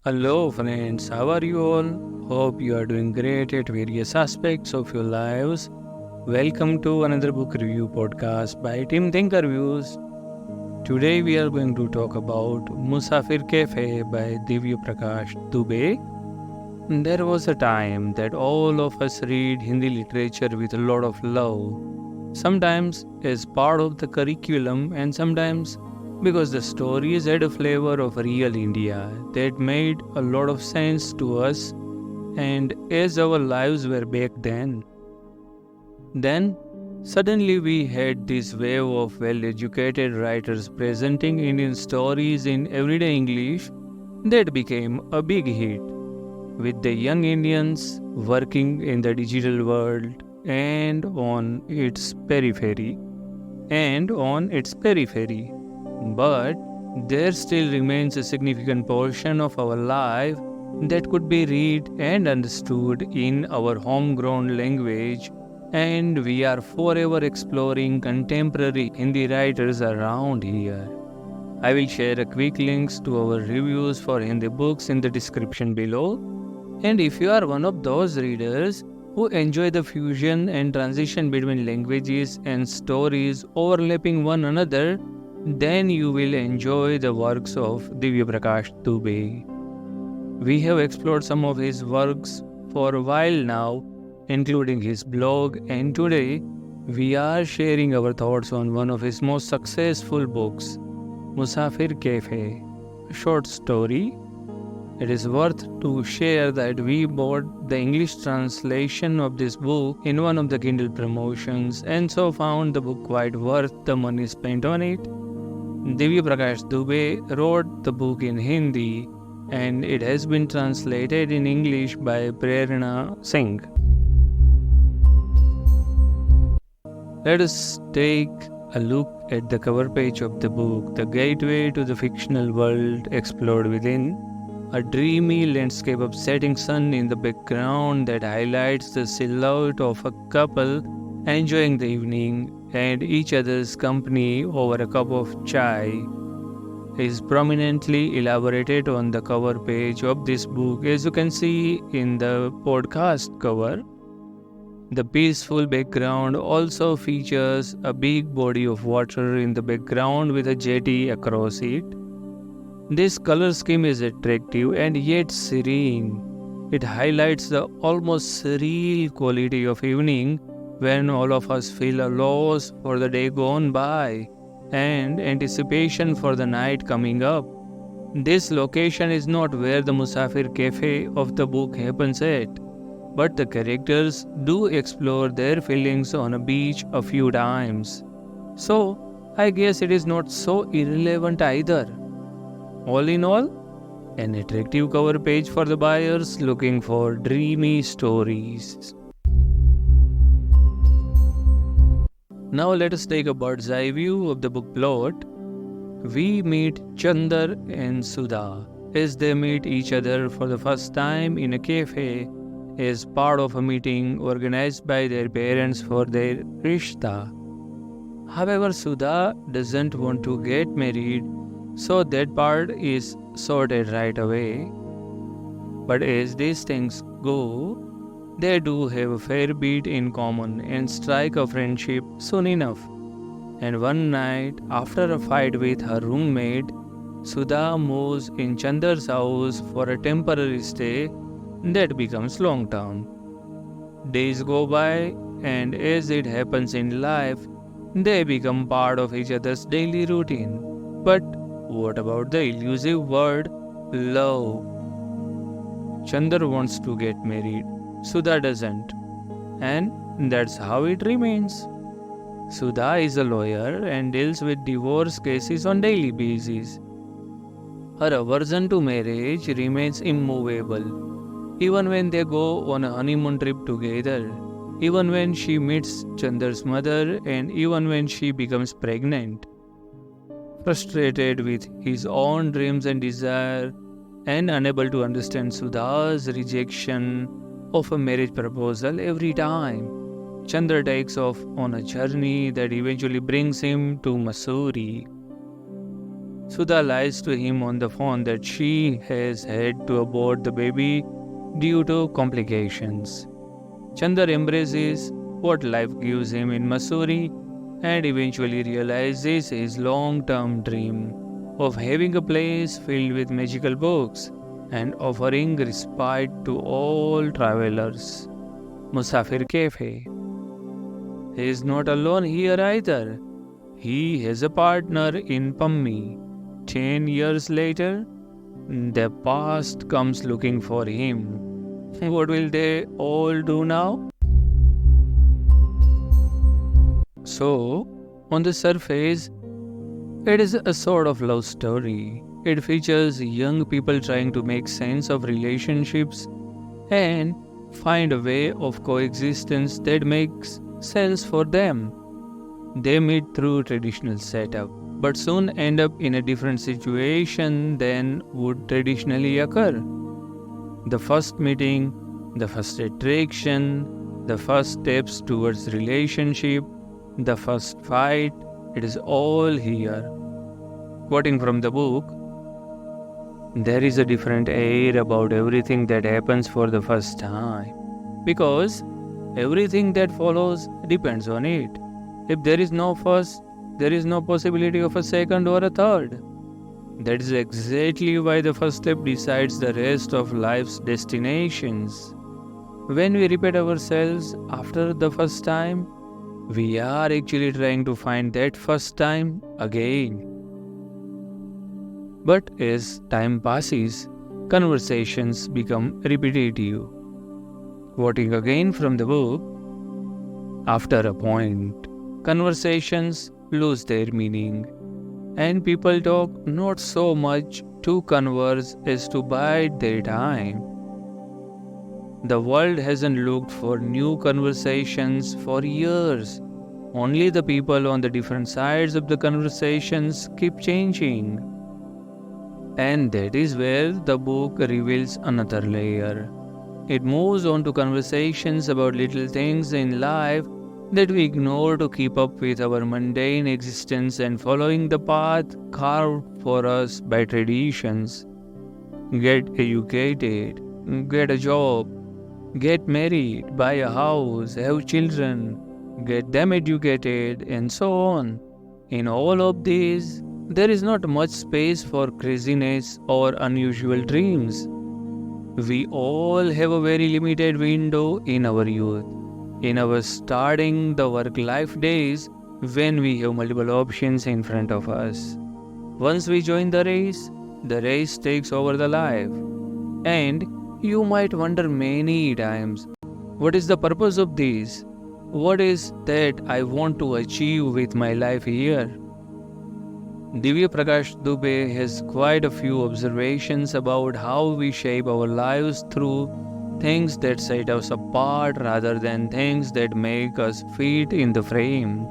Hello, friends. How are you all? Hope you are doing great at various aspects of your lives. Welcome to another book review podcast by Team ThinkerViews. Today we are going to talk about Musafir Cafe by Divya Prakash Dubey. There was a time that all of us read Hindi literature with a lot of love, sometimes as part of the curriculum and sometimes because the stories had a flavor of real India that made a lot of sense to us and as our lives were back then. Then, suddenly we had this wave of well-educated writers presenting Indian stories in everyday English that became a big hit, with the young Indians working in the digital world and on its periphery. But there still remains a significant portion of our life that could be read and understood in our homegrown language, and we are forever exploring contemporary Hindi writers around here. I will share a quick links to our reviews for Hindi books in the description below. And if you are one of those readers who enjoy the fusion and transition between languages and stories overlapping one another, then you will enjoy the works of Divya Prakash Dubey. We have explored some of his works for a while now, including his blog, and today we are sharing our thoughts on one of his most successful books, Musafir Cafe, a short story. It is worth to share that we bought the English translation of this book in one of the Kindle promotions and so found the book quite worth the money spent on it. Divya Prakash Dubey wrote the book in Hindi and it has been translated in English by Prerna Singh. Let us take a look at the cover page of the book, the gateway to the fictional world explored within. A dreamy landscape of setting sun in the background that highlights the silhouette of a couple enjoying the evening and each other's company over a cup of chai is prominently elaborated on the cover page of this book, as you can see in the podcast cover. The peaceful background also features a big body of water in the background with a jetty across it. This color scheme is attractive and yet serene. It highlights the almost surreal quality of evening when all of us feel a loss for the day gone by and anticipation for the night coming up. This location is not where the Musafir Cafe of the book happens at, but the characters do explore their feelings on a beach a few times. So, I guess it is not so irrelevant either. All in all, an attractive cover page for the buyers looking for dreamy stories. Now let us take a bird's eye view of the book plot. We meet Chandar and Sudha as they meet each other for the first time in a cafe as part of a meeting organized by their parents for their rishta. However, Sudha doesn't want to get married, so that part is sorted right away. But as these things go, they do have a fair bit in common and strike a friendship soon enough. And one night, after a fight with her roommate, Sudha moves in Chandar's house for a temporary stay that becomes long term. Days go by, and as it happens in life, they become part of each other's daily routine. But what about the elusive word love? Chandar wants to get married, Sudha doesn't, and that's how it remains. Sudha is a lawyer and deals with divorce cases on daily basis. Her aversion to marriage remains immovable, even when they go on a honeymoon trip together, even when she meets Chandar's mother, and even when she becomes pregnant. Frustrated with his own dreams and desire, and unable to understand Sudha's rejection of a marriage proposal every time, Chandra takes off on a journey that eventually brings him to Missouri. Sudha lies to him on the phone that she has had to abort the baby due to complications. Chandar embraces what life gives him in Mussoorie and eventually realizes his long-term dream of having a place filled with magical books and offering respite to all travelers. Musafir Cafe. He is not alone here either. He has a partner in Pammi. 10 years later, the past comes looking for him. What will they all do now? So, on the surface, it is a sort of love story. It features young people trying to make sense of relationships and find a way of coexistence that makes sense for them. They meet through traditional setup, but soon end up in a different situation than would traditionally occur. The first meeting, the first attraction, the first steps towards relationship, the first fight, it is all here. Quoting from the book, there is a different air about everything that happens for the first time, because everything that follows depends on it. If there is no first, there is no possibility of a second or a third. That is exactly why the first step decides the rest of life's destinations. When we repeat ourselves after the first time, we are actually trying to find that first time again. But as time passes, conversations become repetitive. Quoting again from the book, after a point, conversations lose their meaning, and people talk not so much to converse as to bide their time. The world hasn't looked for new conversations for years. Only the people on the different sides of the conversations keep changing. And that is where the book reveals another layer. It moves on to conversations about little things in life that we ignore to keep up with our mundane existence and following the path carved for us by traditions. Get educated, get a job, get married, buy a house, have children, get them educated, and so on. In all of these, there is not much space for craziness or unusual dreams. We all have a very limited window in our youth, in our starting the work-life days when we have multiple options in front of us. Once we join the race takes over the life. And you might wonder many times, what is the purpose of this? What is that I want to achieve with my life here? Divya Prakash Dubey has quite a few observations about how we shape our lives through things that set us apart rather than things that make us fit in the frame.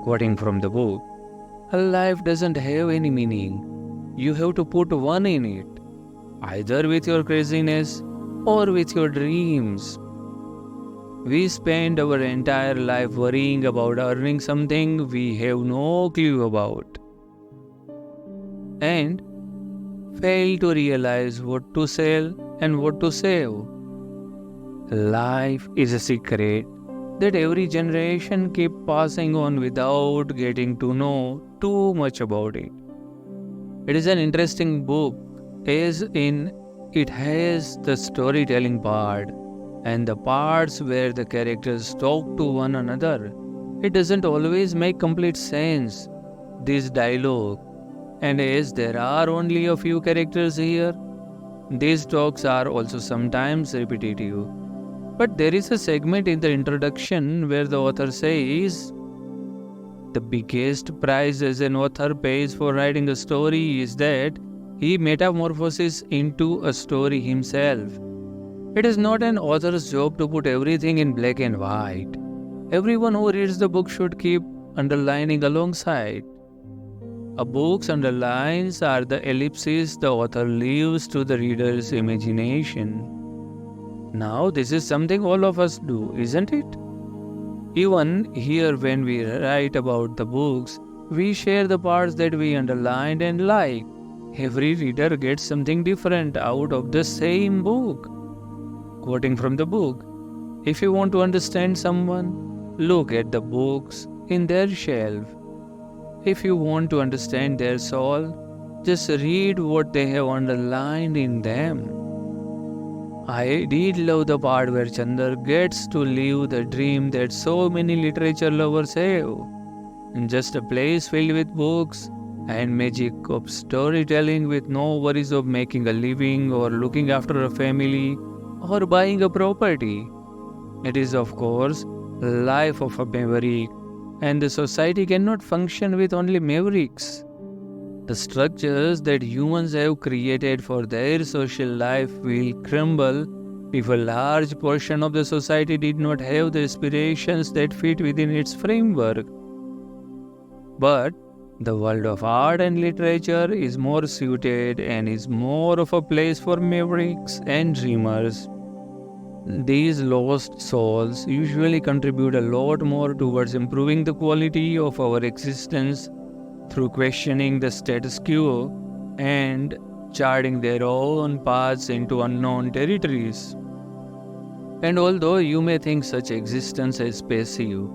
Quoting from the book, a life doesn't have any meaning. You have to put one in it, either with your craziness or with your dreams. We spend our entire life worrying about earning something we have no clue about, and fail to realize what to sell and what to save. Life is a secret that every generation keeps passing on without getting to know too much about it. It is an interesting book, as in it has the storytelling part and the parts where the characters talk to one another. It doesn't always make complete sense, this dialogue, and as there are only a few characters here, these talks are also sometimes repetitive. But there is a segment in the introduction where the author says, the biggest price as an author pays for writing a story is that he metamorphoses into a story himself. It is not an author's job to put everything in black and white. Everyone who reads the book should keep underlining alongside. A book's underlines are the ellipses the author leaves to the reader's imagination. Now, this is something all of us do, isn't it? Even here, when we write about the books, We share the parts that we underlined and like. Every reader gets something different out of the same book. Quoting from the book, if you want to understand someone, look at the books in their shelf. If you want to understand their soul, just read what they have underlined in them. I did love the part where Chandar gets to live the dream that so many literature lovers have. In just a place filled with books and magic of storytelling with no worries of making a living or looking after a family or buying a property. It is, of course, life of a maverick, and the society cannot function with only mavericks. The structures that humans have created for their social life will crumble if a large portion of the society did not have the aspirations that fit within its framework. But the world of art and literature is more suited and is more of a place for mavericks and dreamers. These lost souls usually contribute a lot more towards improving the quality of our existence through questioning the status quo and charting their own paths into unknown territories. And although you may think such existence as passive,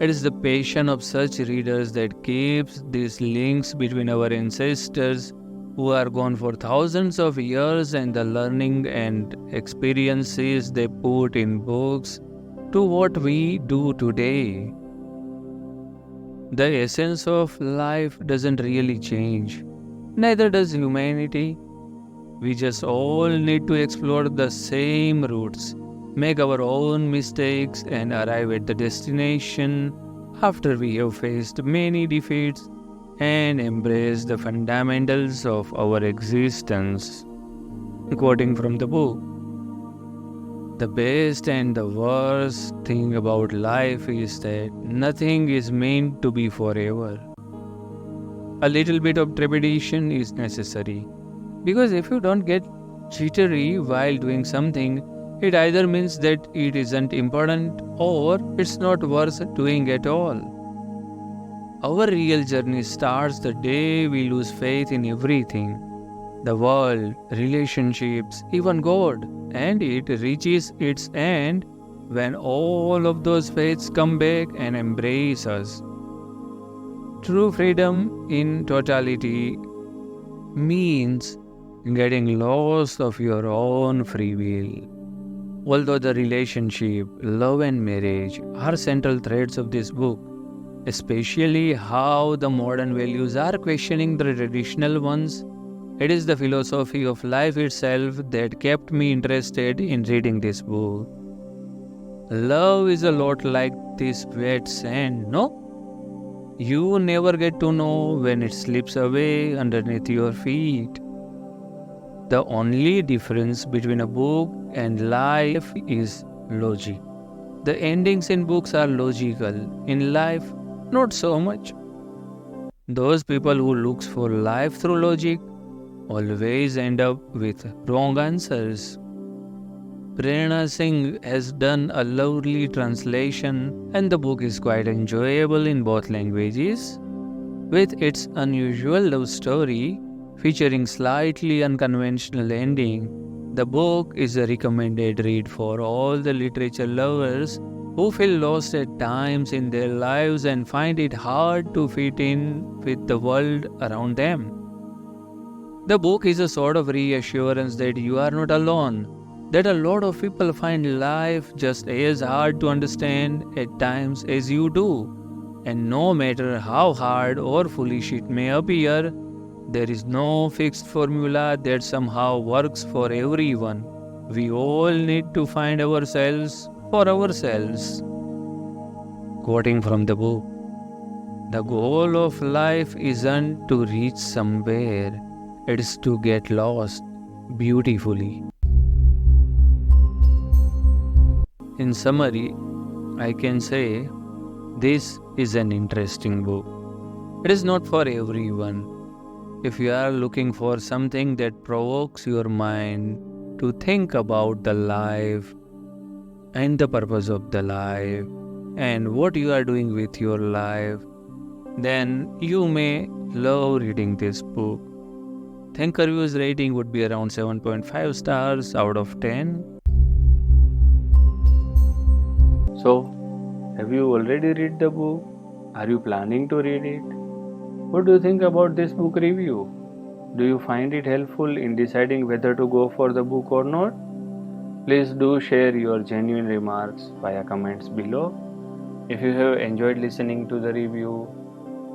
it is the passion of such readers that keeps these links between our ancestors who are gone for thousands of years and the learning and experiences they put in books to what we do today. The essence of life doesn't really change. Neither does humanity. We just all need to explore the same routes, make our own mistakes, and arrive at the destination after we have faced many defeats and embrace the fundamentals of our existence. Quoting from the book, the best and the worst thing about life is that nothing is meant to be forever. A little bit of trepidation is necessary, because if you don't get jittery while doing something, it either means that it isn't important or it's not worth doing at all. Our real journey starts the day we lose faith in everything, the world, relationships, even God, and it reaches its end when all of those faiths come back and embrace us. True freedom in totality means getting lost of your own free will. Although the relationship, love and marriage are central threads of this book, especially how the modern values are questioning the traditional ones, it is the philosophy of life itself that kept me interested in reading this book. Love is a lot like this wet sand, no? You never get to know when it slips away underneath your feet. The only difference between a book and life is logic. The endings in books are logical. In life, not so much. Those people who look for life through logic always end up with wrong answers. Prerna Singh has done a lovely translation, and the book is quite enjoyable in both languages. With its unusual love story featuring slightly unconventional ending, the book is a recommended read for all the literature lovers who feel lost at times in their lives and find it hard to fit in with the world around them. The book is a sort of reassurance that you are not alone, that a lot of people find life just as hard to understand at times as you do. And no matter how hard or foolish it may appear, there is no fixed formula that somehow works for everyone. We all need to find ourselves for ourselves. Quoting from the book, the goal of life isn't to reach somewhere, it is to get lost beautifully. In summary, I can say this is an interesting book. It is not for everyone. If you are looking for something that provokes your mind to think about the life and the purpose of the life and what you are doing with your life, then you may love reading this book. ThinkerViews rating would be around 7.5 stars out of 10. So, have you already read the book? Are you planning to read it? What do you think about this book review? Do you find it helpful in deciding whether to go for the book or not? Please do share your genuine remarks via comments below. If you have enjoyed listening to the review,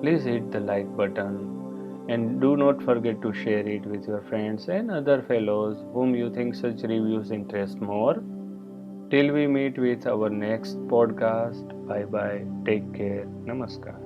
please hit the like button and do not forget to share it with your friends and other fellows whom you think such reviews interest more. Till we meet with our next podcast, bye bye, take care, namaskar.